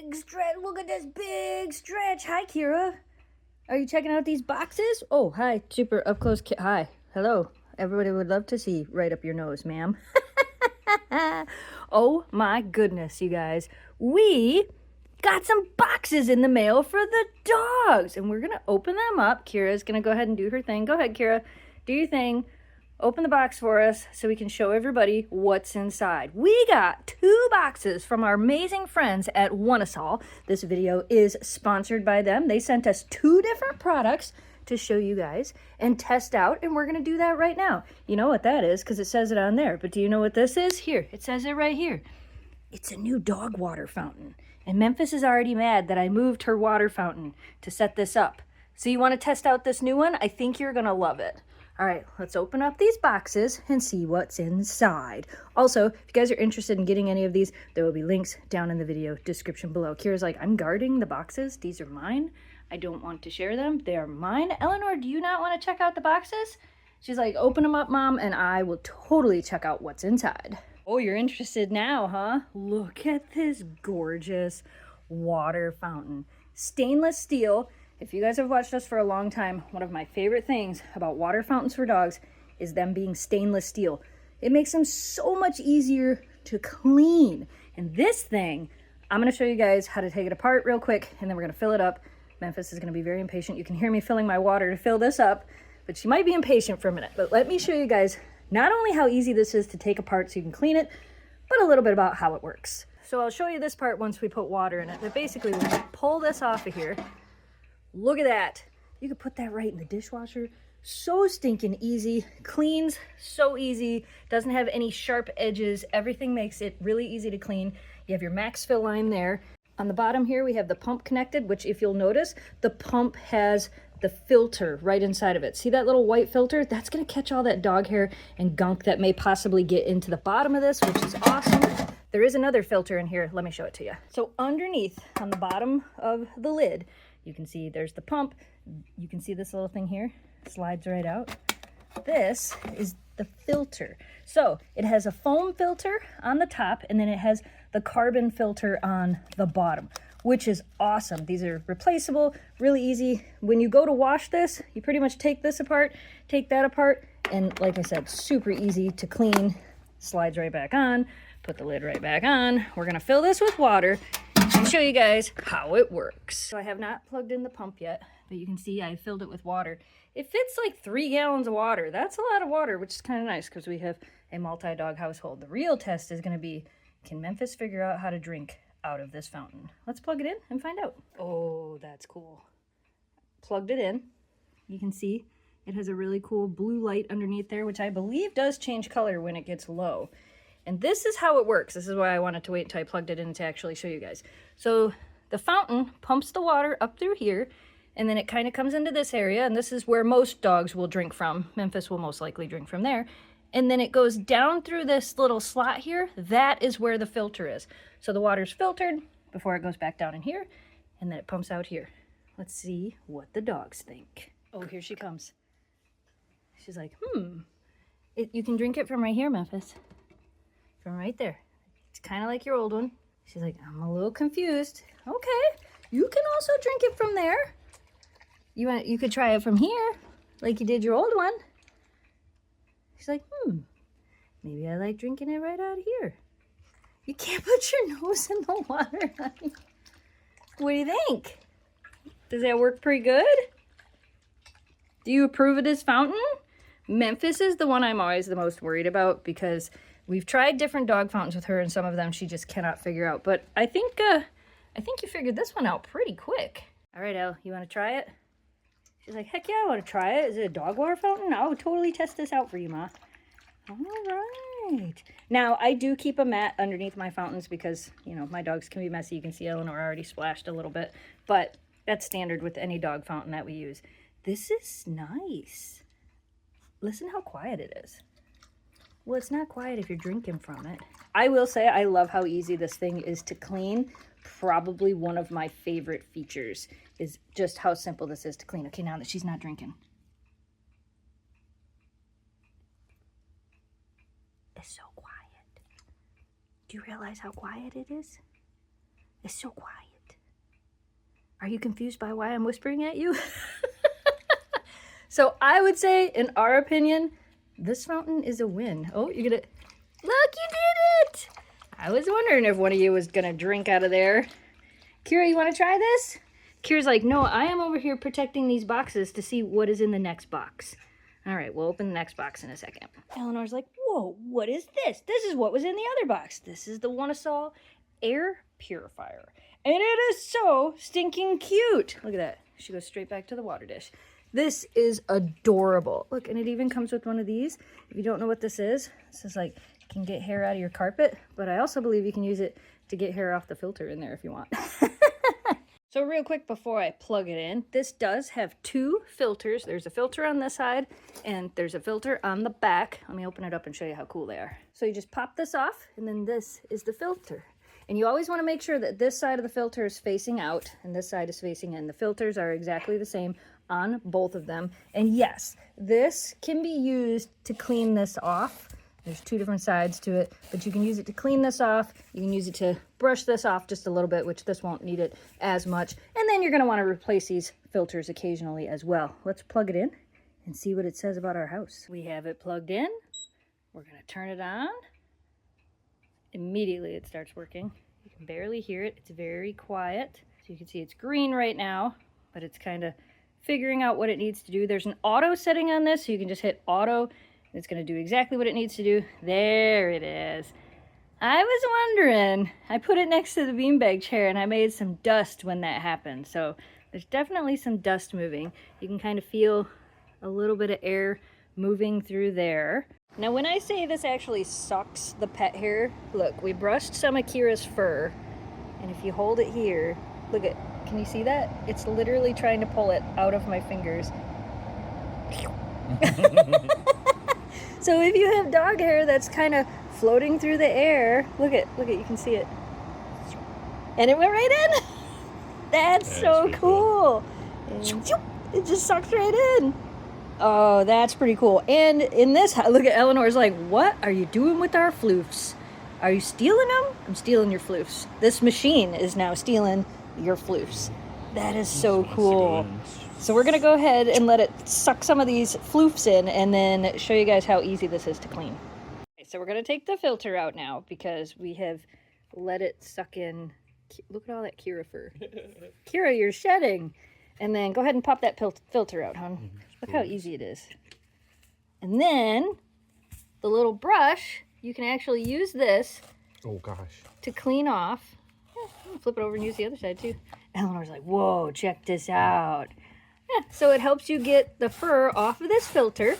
big stretch. Look at this big stretch. Hi, Kira. Are you checking out these boxes? Oh, hi. Super up close. Hi. Hello. Everybody would love to see right up your nose, ma'am. Oh my goodness, you guys. We got some boxes in the mail for the dogs. And we're going to open them up. Kira's going to go ahead and do her thing. Go ahead, Kira. Do your thing. Open the box for us so we can show everybody what's inside. We got 2 boxes from our amazing friends at Oneisall. This video is sponsored by them. They sent us 2 different products to show you guys and test out, and we're going to do that right now. You know what that is because it says it on there, but do you know what this is? Here, it says it right here. It's a new dog water fountain, and Memphis is already mad that I moved her water fountain to set this up. So you want to test out this new one? I think you're going to love it. All right, let's open up these boxes and see what's inside. Also, if you guys are interested in getting any of these, there will be links down in the video description below. Kira's like, I'm guarding the boxes. These are mine. I don't want to share them. They are mine. Eleanor, do you not want to check out the boxes? She's like, open them up, Mom, and I will totally check out what's inside. Oh, you're interested now, huh? Look at this gorgeous water fountain. Stainless steel. If you guys have watched us for a long time, one of my favorite things about water fountains for dogs is them being stainless steel. It makes them so much easier to clean. And this thing, I'm going to show you guys how to take it apart real quick, and then we're going to fill it up. Memphis is going to be very impatient. You can hear me filling my water to fill this up, but she might be impatient for a minute. But let me show you guys not only how easy this is to take apart so you can clean it, but a little bit about how it works. So I'll show you this part once we put water in it. But basically, when you pull this off of here, look at that. You could put that right in the dishwasher. So stinking easy. Cleans so easy. Doesn't have any sharp edges. Everything makes it really easy to clean. You have your max fill line there. On the bottom here, we have the pump connected, which if you'll notice, the pump has the filter right inside of it. See that little white filter? That's going to catch all that dog hair and gunk that may possibly get into the bottom of this, which is awesome. There is another filter in here. Let me show it to you. So underneath, on the bottom of the lid, you can see there's the pump. You can see this little thing here. Slides right out. This is the filter. So it has a foam filter on the top, and then it has the carbon filter on the bottom, which is awesome. These are replaceable, really easy. When you go to wash this, you pretty much take this apart, take that apart, and like I said, super easy to clean. Slides right back on, put the lid right back on. We're gonna fill this with water and show you guys how it works. So I have not plugged in the pump yet, but you can see I filled it with water. It fits like 3 gallons of water. That's a lot of water, which is kind of nice because we have a multi-dog household. The real test is going to be, can Memphis figure out how to drink out of this fountain? Let's plug it in and find out. Oh, that's cool. Plugged it in. You can see it has a really cool blue light underneath there, which I believe does change color when it gets low. And this is how it works. This is why I wanted to wait until I plugged it in to actually show you guys. So the fountain pumps the water up through here, and then it kind of comes into this area, and this is where most dogs will drink from. Memphis will most likely drink from there. And then it goes down through this little slot here. That is where the filter is. So the water's filtered before it goes back down in here, and then it pumps out here. Let's see what the dogs think. Oh, here she comes. She's like, you can drink it from right here, Memphis. From right there. It's kind of like your old one. She's like, I'm a little confused. Okay, you can also drink it from there. You could try it from here, like you did your old one. She's like, maybe I like drinking it right out here. You can't put your nose in the water, honey. What do you think? Does that work pretty good? Do you approve of this fountain? Memphis is the one I'm always the most worried about because we've tried different dog fountains with her, and some of them she just cannot figure out. But I think you figured this one out pretty quick. All right, Elle, you want to try it? She's like, heck yeah, I want to try it. Is it a dog water fountain? I would totally test this out for you, Ma. All right. Now, I do keep a mat underneath my fountains because, you know, my dogs can be messy. You can see Eleanor already splashed a little bit. But that's standard with any dog fountain that we use. This is nice. Listen how quiet it is. Well, it's not quiet if you're drinking from it. I will say I love how easy this thing is to clean. Probably one of my favorite features is just how simple this is to clean. Okay, now that she's not drinking. It's so quiet. Do you realize how quiet it is? It's so quiet. Are you confused by why I'm whispering at you? So I would say, in our opinion, this fountain is a win. Oh, you're gonna, look, you did it! I was wondering if one of you was gonna drink out of there. Kira, you wanna try this? Kira's like, no, I am over here protecting these boxes to see what is in the next box. All right, we'll open the next box in a second. Eleanor's like, whoa, what is this? This is what was in the other box. This is the Oneisall Air Purifier. And it is so stinking cute. Look at that. She goes straight back to the water dish. This is adorable. Look, and it even comes with one of these. If you don't know what this is like, you can get hair out of your carpet, but I also believe you can use it to get hair off the filter in there if you want. So real quick before I plug it in, this does have 2 filters. There's a filter on this side and there's a filter on the back. Let me open it up and show you how cool they are. So you just pop this off and then this is the filter. And you always want to make sure that this side of the filter is facing out and this side is facing in. The filters are exactly the same on both of them. And yes, this can be used to clean this off. There's 2 different sides to it, but you can use it to clean this off. You can use it to brush this off just a little bit, which this won't need it as much. And then you're gonna wanna replace these filters occasionally as well. Let's plug it in and see what it says about our house. We have it plugged in. We're gonna turn it on. Immediately it starts working. You can barely hear it. It's very quiet. So you can see it's green right now, but it's kind of figuring out what it needs to do. There's an auto setting on this, so you can just hit auto. It's going to do exactly what it needs to do. There it is. I was wondering, I put it next to the beanbag chair and I made some dust when that happened. So there's definitely some dust moving. You can kind of feel a little bit of air moving through there. Now when I say this actually sucks the pet hair, look, we brushed some of Kira's fur. And if you hold it here, look at, can you see that? It's literally trying to pull it out of my fingers. So if you have dog hair that's kind of floating through the air, look at, you can see it. And it went right in. That's so cool. And it just sucks right in. Oh, that's pretty cool. And in this, look at Eleanor's like, what are you doing with our floofs? Are you stealing them? I'm stealing your floofs. This machine is now stealing your floofs. That is so cool. So we're gonna go ahead and let it suck some of these floofs in and then show you guys how easy this is to clean. Okay, so we're gonna take the filter out now because we have let it suck in. Look at all that Kira fur. Kira, you're shedding. And then go ahead and pop that filter out, hon. Look how easy it is. And then the little brush, you can actually use this to clean off. Yeah, flip it over and use the other side too. Eleanor's like, whoa, check this out. Yeah, so it helps you get the fur off of this filter.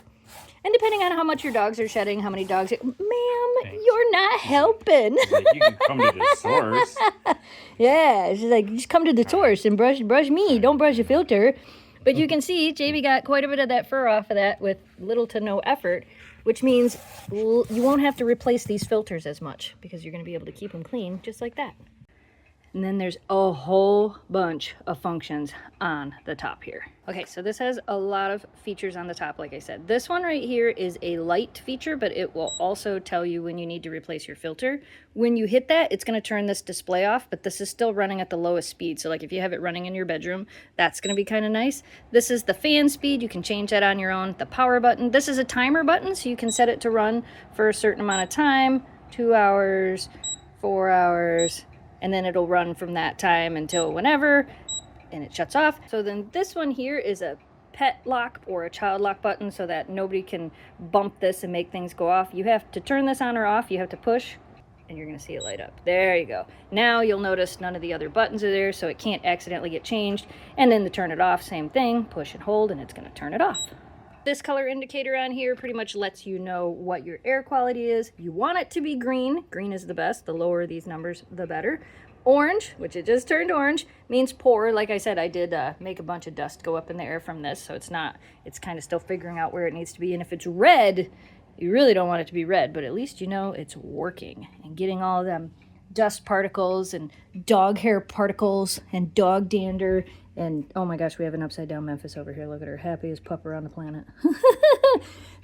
And depending on how much your dogs are shedding, how many dogs... Ma'am, you're not helping. Like, you can come to the source. Yeah, she's like, just come to the source and brush me. Don't brush the filter. But you can see, Jamie got quite a bit of that fur off of that with little to no effort, which means you won't have to replace these filters as much because you're going to be able to keep them clean just like that. And then there's a whole bunch of functions on the top here. Okay, so this has a lot of features on the top, like I said. This one right here is a light feature, but it will also tell you when you need to replace your filter. When you hit that, it's gonna turn this display off, but this is still running at the lowest speed. So like if you have it running in your bedroom, that's gonna be kind of nice. This is the fan speed. You can change that on your own. The power button. This is a timer button, so you can set it to run for a certain amount of time, 2 hours, 4 hours, and then it'll run from that time until whenever, and it shuts off. So then this one here is a pet lock or a child lock button so that nobody can bump this and make things go off. You have to turn this on or off. You have to push, and you're gonna see it light up. There you go. Now you'll notice none of the other buttons are there, so it can't accidentally get changed. And then to turn it off, same thing, push and hold, and it's gonna turn it off. This color indicator on here pretty much lets you know what your air quality is. You want it to be green. Green is the best. The lower these numbers, the better. Orange, which it just turned orange, means poor. Like I said, I did make a bunch of dust go up in the air from this, so it's kind of still figuring out where it needs to be. And if it's red, you really don't want it to be red, but at least you know it's working and getting all of them dust particles and dog hair particles and dog dander. And oh my gosh, we have an upside down Memphis over here. Look at her, happiest pup around the planet.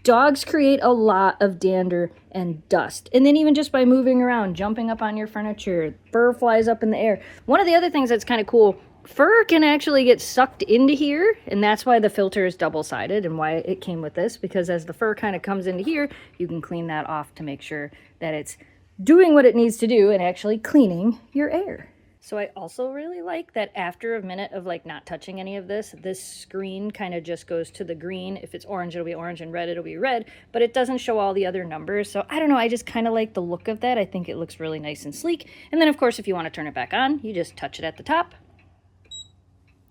Dogs create a lot of dander and dust. And then even just by moving around, jumping up on your furniture, fur flies up in the air. One of the other things that's kind of cool fur can actually get sucked into here, and that's why the filter is double-sided and why it came with this, because as the fur kind of comes into here, you can clean that off to make sure that it's doing what it needs to do and actually cleaning your air. So I also really like that after a minute of like not touching any of this, this screen kind of just goes to the green. If it's orange, it'll be orange, and red, it'll be red, but it doesn't show all the other numbers. So I don't know, I just kind of like the look of that. I think it looks really nice and sleek. And then of course, if you want to turn it back on, you just touch it at the top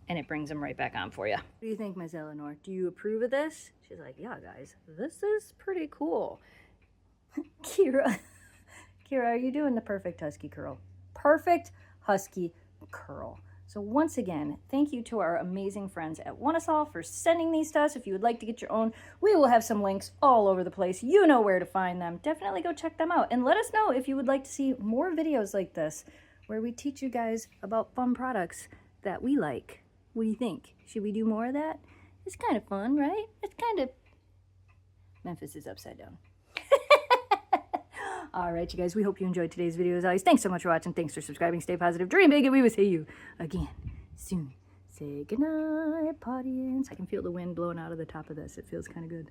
and it brings them right back on for you. What do you think, Ms. Eleanor? Do you approve of this? She's like, yeah, guys, this is pretty cool. Kira, are you doing the perfect husky curl? Perfect husky curl. So once again, thank you to our amazing friends at Oneisall for sending these to us. If you would like to get your own, we will have some links all over the place. You know where to find them. Definitely go check them out. And let us know if you would like to see more videos like this, where we teach you guys about fun products that we like. What do you think? Should we do more of that? It's kind of fun, right? It's kind of... Memphis is upside down. All right, you guys, we hope you enjoyed today's video. As always, thanks so much for watching. Thanks for subscribing. Stay positive, dream big, and we will see you again soon. Say goodnight, audience. I can feel the wind blowing out of the top of this. It feels kind of good.